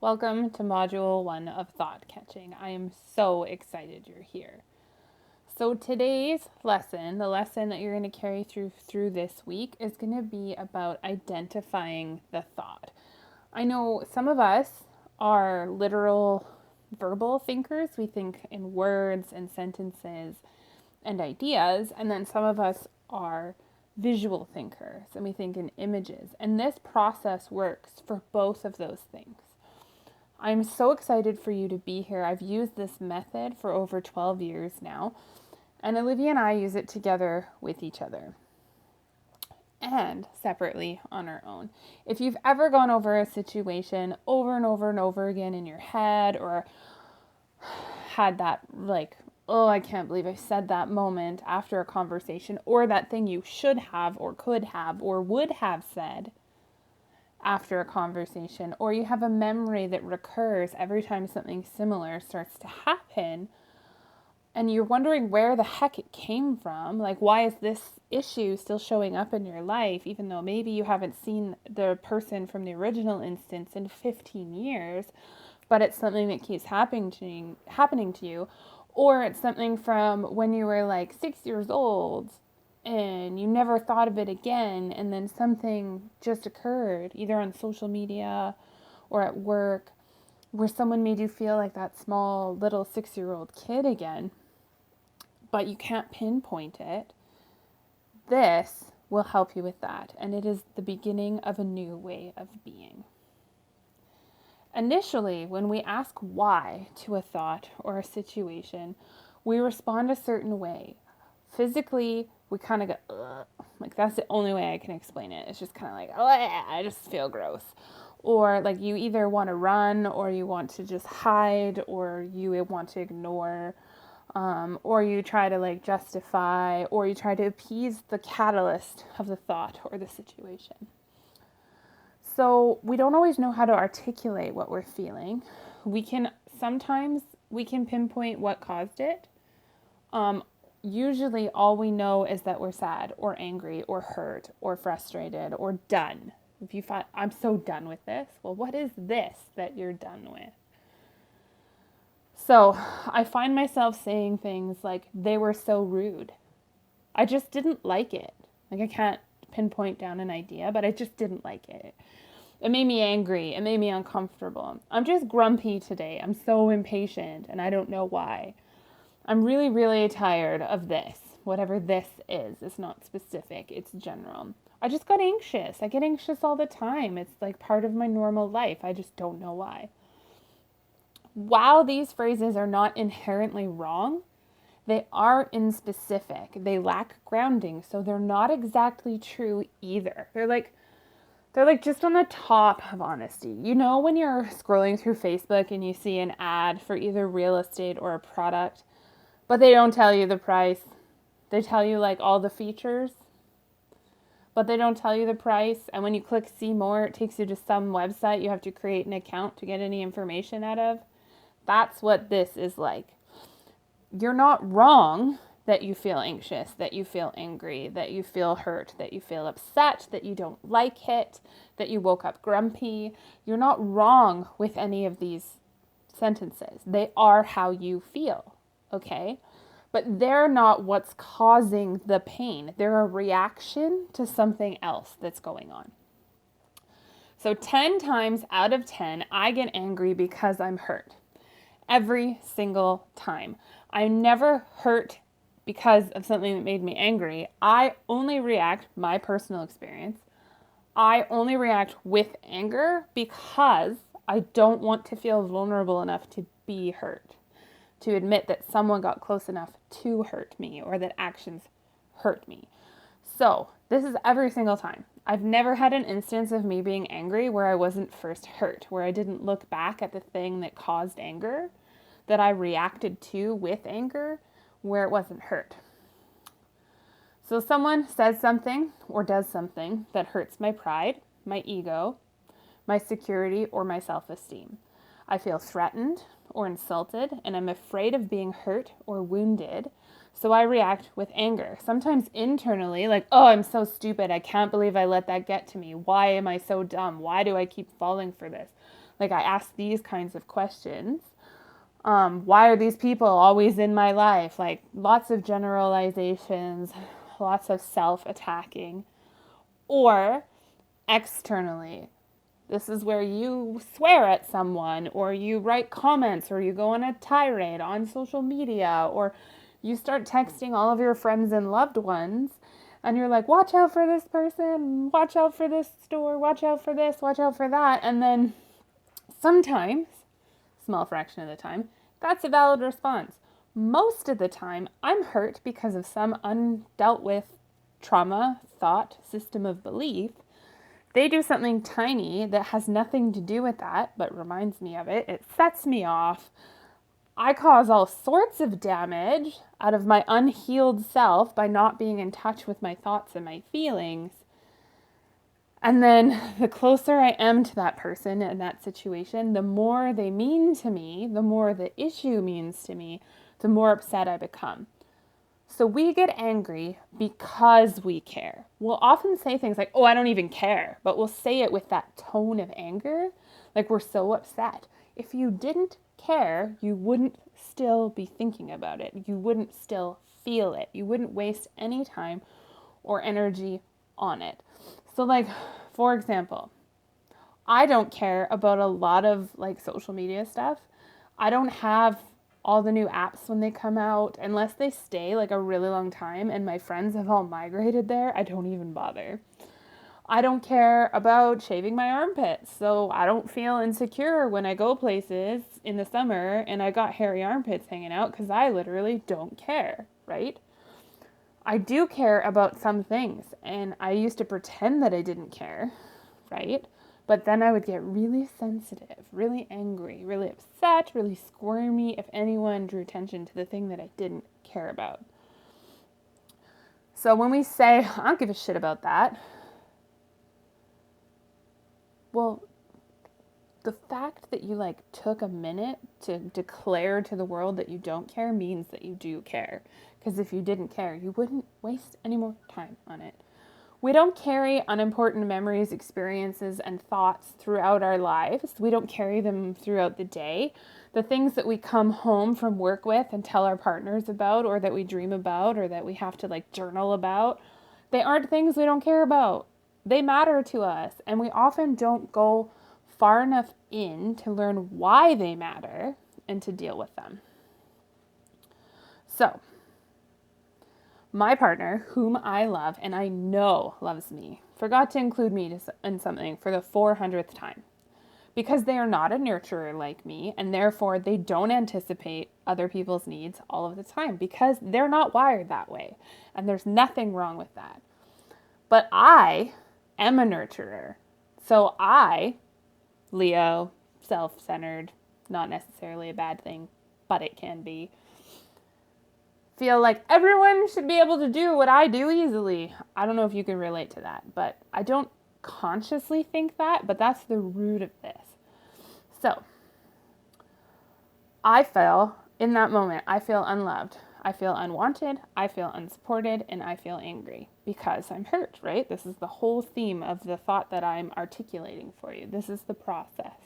Welcome to Module 1 of Thought Catching. I am so excited you're here. So today's lesson, the lesson that you're going to carry through this week, is going to be about identifying the thought. I know some of us are literal verbal thinkers. We think in words and sentences and ideas, and then some of us are visual thinkers and we think in images. And this process works for both of those things. I'm so excited for you to be here. I've used this method for over 12 years now, and Olivia and I use it together with each other and separately on our own. If you've ever gone over a situation over and over and over again in your head, or had that oh, I can't believe I said that moment after a conversation, or that thing you should have or could have or would have said after a conversation, or you have a memory that recurs every time something similar starts to happen, and you're wondering where the heck it came from, like why is this issue still showing up in your life, even though maybe you haven't seen the person from the original instance in 15 years, but it's something that keeps happening to you, or it's something from when you were like 6 years old and you never thought of it again, and then something just occurred, either on social media or at work, where someone made you feel like that small little 6-year-old kid again, but you can't pinpoint it. This will help you with that, and it is the beginning of a new way of being. Initially, when we ask why to a thought or a situation, we respond a certain way. Physically, we kind of go, ugh. Like that's the only way I can explain it. It's just kind of like, oh, I just feel gross. Or like you either want to run, or you want to just hide, or you want to ignore, or you try to like justify, or you try to appease the catalyst of the thought or the situation. So we don't always know how to articulate what we're feeling. Sometimes we can pinpoint what caused it. Usually all we know is that we're sad or angry or hurt or frustrated or done. If you find, I'm so done with this, well, what is this that you're done with? So I find myself saying things like, they were so rude. I just didn't like it. Like I can't pinpoint down an idea, but I just didn't like it. It made me angry. It made me uncomfortable. I'm just grumpy today. I'm so impatient and I don't know why. I'm really, really tired of this. Whatever this is, it's not specific, it's general. I just got anxious. I get anxious all the time. It's like part of my normal life. I just don't know why. While these phrases are not inherently wrong, they are inspecific. They lack grounding, so they're not exactly true either. They're like just on the top of honesty. You know when you're scrolling through Facebook and you see an ad for either real estate or a product, but they don't tell you the price. They tell you like all the features, but they don't tell you the price. And when you click see more, it takes you to some website you have to create an account to get any information out of. That's what this is like. You're not wrong that you feel anxious, that you feel angry, that you feel hurt, that you feel upset, that you don't like it, that you woke up grumpy. You're not wrong with any of these sentences. They are how you feel. Okay, but they're not what's causing the pain. They're a reaction to something else that's going on. So 10 times out of 10, I get angry because I'm hurt. Every single time. I'm never hurt because of something that made me angry. I only react, my personal experience, I only react with anger because I don't want to feel vulnerable enough to be hurt, to admit that someone got close enough to hurt me or that actions hurt me. So this is every single time. I've never had an instance of me being angry where I wasn't first hurt, where I didn't look back at the thing that caused anger, that I reacted to with anger, where it wasn't hurt. So someone says something or does something that hurts my pride, my ego, my security, or my self-esteem. I feel threatened or insulted, and I'm afraid of being hurt or wounded, so I react with anger. Sometimes internally, like, oh, I'm so stupid. I can't believe I let that get to me. Why am I so dumb? Why do I keep falling for this? Like I ask these kinds of questions. Why are these people always in my life? Like lots of generalizations, lots of self-attacking. Or externally, this is where you swear at someone, or you write comments, or you go on a tirade on social media, or you start texting all of your friends and loved ones, and you're like, watch out for this person, watch out for this store, watch out for this, watch out for that. And then sometimes, small fraction of the time, that's a valid response. Most of the time, I'm hurt because of some undealt with trauma, thought, system of belief. They do something tiny that has nothing to do with that, but reminds me of it. It sets me off. I cause all sorts of damage out of my unhealed self by not being in touch with my thoughts and my feelings. And then the closer I am to that person and that situation, the more they mean to me, the more the issue means to me, the more upset I become. So we get angry because we care. We'll often say things like, oh, I don't even care, but we'll say it with that tone of anger, like we're so upset. If you didn't care, you wouldn't still be thinking about it. You wouldn't still feel it. You wouldn't waste any time or energy on it. So like, for example, I don't care about a lot of like social media stuff. I don't have all the new apps when they come out unless they stay like a really long time and my friends have all migrated there. I don't even bother. I don't care about shaving my armpits, so I don't feel insecure when I go places in the summer and I got hairy armpits hanging out because I literally don't care, right? I do care about some things, and I used to pretend that I didn't care, right? But then I would get really sensitive, really angry, really upset, really squirmy if anyone drew attention to the thing that I didn't care about. So when we say, I don't give a shit about that, well, the fact that you like took a minute to declare to the world that you don't care means that you do care. Because if you didn't care, you wouldn't waste any more time on it. We don't carry unimportant memories, experiences, and thoughts throughout our lives. We don't carry them throughout the day. The things that we come home from work with and tell our partners about, or that we dream about, or that we have to like journal about, they aren't things we don't care about. They matter to us, and we often don't go far enough in to learn why they matter and to deal with them. So, my partner, whom I love and I know loves me, forgot to include me in something for the 400th time. Because they are not a nurturer like me, and therefore they don't anticipate other people's needs all of the time because they're not wired that way. And there's nothing wrong with that. But I am a nurturer. So I, Leo, self-centered, not necessarily a bad thing, but it can be, feel like everyone should be able to do what I do easily. I don't know if you can relate to that, but I don't consciously think that, but that's the root of this. So, I feel, in that moment, I feel unloved. I feel unwanted, I feel unsupported, and I feel angry because I'm hurt, right? This is the whole theme of the thought that I'm articulating for you. This is the process.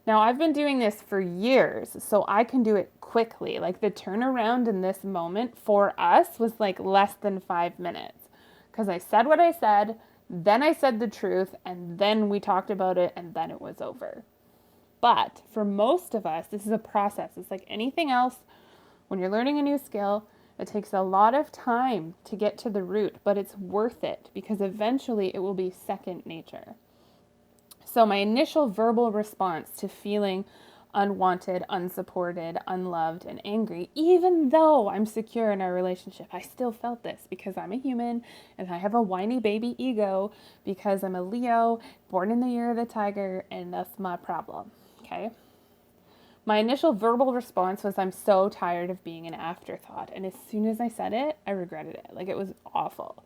Now, I've been doing this for years, so I can do it quickly. Like the turnaround in this moment for us was like less than 5 minutes because I said what I said, then I said the truth, and then we talked about it, and then it was over. But for most of us, this is a process. It's like anything else. When you're learning a new skill, it takes a lot of time to get to the root, but it's worth it because eventually it will be second nature. So my initial verbal response to feeling unwanted, unsupported, unloved, and angry, even though I'm secure in our relationship, I still felt this because I'm a human and I have a whiny baby ego because I'm a Leo, born in the year of the tiger, and that's my problem, okay? My initial verbal response was, I'm so tired of being an afterthought. And as soon as I said it, I regretted it. Like, it was awful.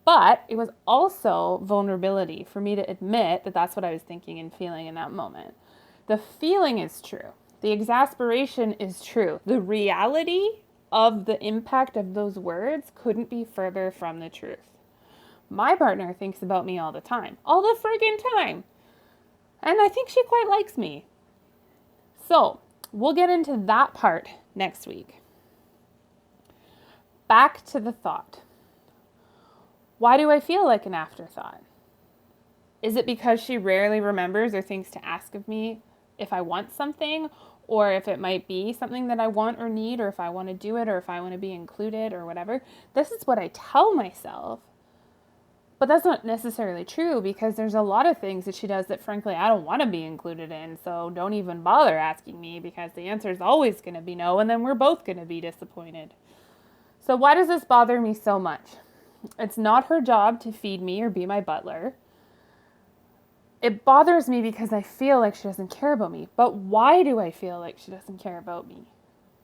But it was also vulnerability for me to admit that that's what I was thinking and feeling in that moment. The feeling is true. The exasperation is true. The reality of the impact of those words couldn't be further from the truth. My partner thinks about me all the time. All the friggin' time. And I think she quite likes me. So we'll get into that part next week. Back to the thought. Why do I feel like an afterthought? Is it because she rarely remembers or thinks to ask of me if I want something, or if it might be something that I want or need, or if I want to do it, or if I want to be included, or whatever? This is what I tell myself. But that's not necessarily true, because there's a lot of things that she does that, frankly, I don't want to be included in. So don't even bother asking me, because the answer is always going to be no, and then we're both going to be disappointed. So why does this bother me so much? It's not her job to feed me or be my butler. It bothers me because I feel like she doesn't care about me. But why do I feel like she doesn't care about me?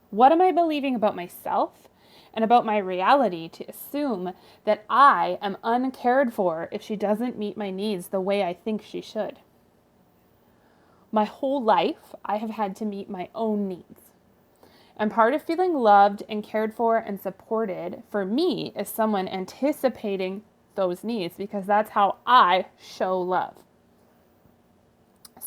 What am I believing about myself and about my reality to assume that I am uncared for if she doesn't meet my needs the way I think she should? My whole life, I have had to meet my own needs. And part of feeling loved and cared for and supported for me is someone anticipating those needs, because that's how I show love.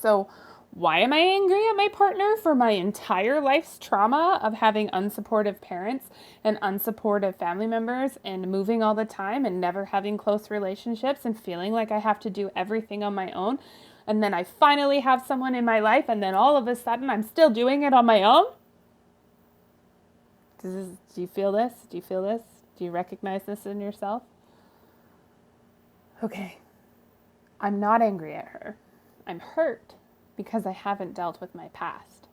So why am I angry at my partner for my entire life's trauma of having unsupportive parents and unsupportive family members and moving all the time and never having close relationships and feeling like I have to do everything on my own? And then I finally have someone in my life, and then all of a sudden I'm still doing it on my own? Do you feel this? Do you feel this? Do you recognize this in yourself? Okay. I'm not angry at her. I'm hurt because I haven't dealt with my past.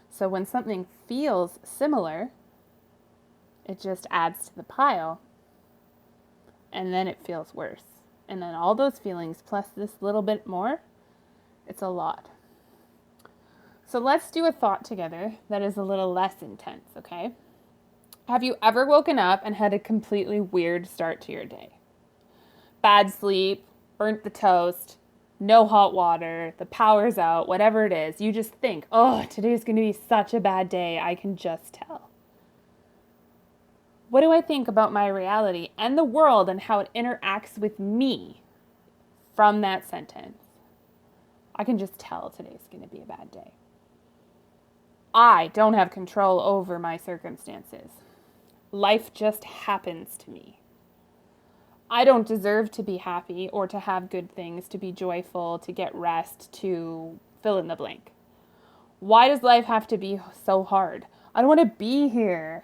So when something feels similar, it just adds to the pile, and then it feels worse. And then all those feelings plus this little bit more, it's a lot. So let's do a thought together that is a little less intense, okay? Have you ever woken up and had a completely weird start to your day? Bad sleep, burnt the toast, no hot water, the power's out, whatever it is. You just think, oh, today's going to be such a bad day. I can just tell. What do I think about my reality and the world and how it interacts with me from that sentence? I can just tell today's going to be a bad day. I don't have control over my circumstances. Life just happens to me. I don't deserve to be happy or to have good things, to be joyful, to get rest, to fill in the blank. Why does life have to be so hard? I don't want to be here.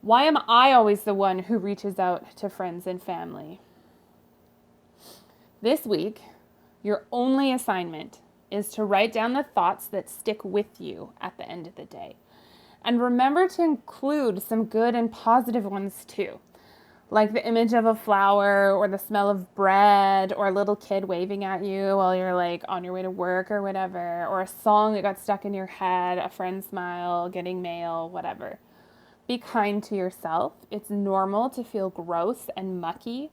Why am I always the one who reaches out to friends and family? This week, your only assignment is to write down the thoughts that stick with you at the end of the day. And remember to include some good and positive ones too. Like the image of a flower, or the smell of bread, or a little kid waving at you while you're like on your way to work or whatever, or a song that got stuck in your head, a friend's smile, getting mail, whatever. Be kind to yourself. It's normal to feel gross and mucky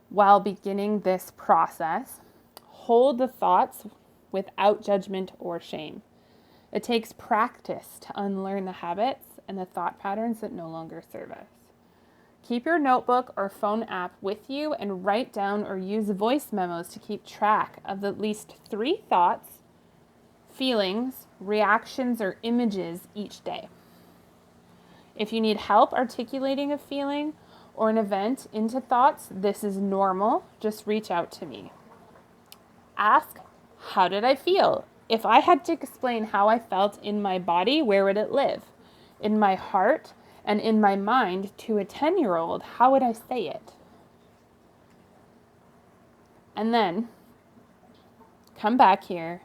while beginning this process. Hold the thoughts without judgment or shame. It takes practice to unlearn the habits and the thought patterns that no longer serve us. Keep your notebook or phone app with you and write down or use voice memos to keep track of at least 3 thoughts, feelings, reactions, or images each day. If you need help articulating a feeling or an event into thoughts, this is normal. Just reach out to me. Ask, how did I feel? If I had to explain how I felt in my body, where would it live? In my heart and in my mind to a 10-year-old, how would I say it? And then come back here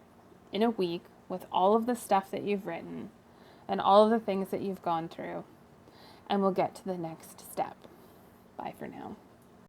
in a week with all of the stuff that you've written and all of the things that you've gone through, and we'll get to the next step. Bye for now.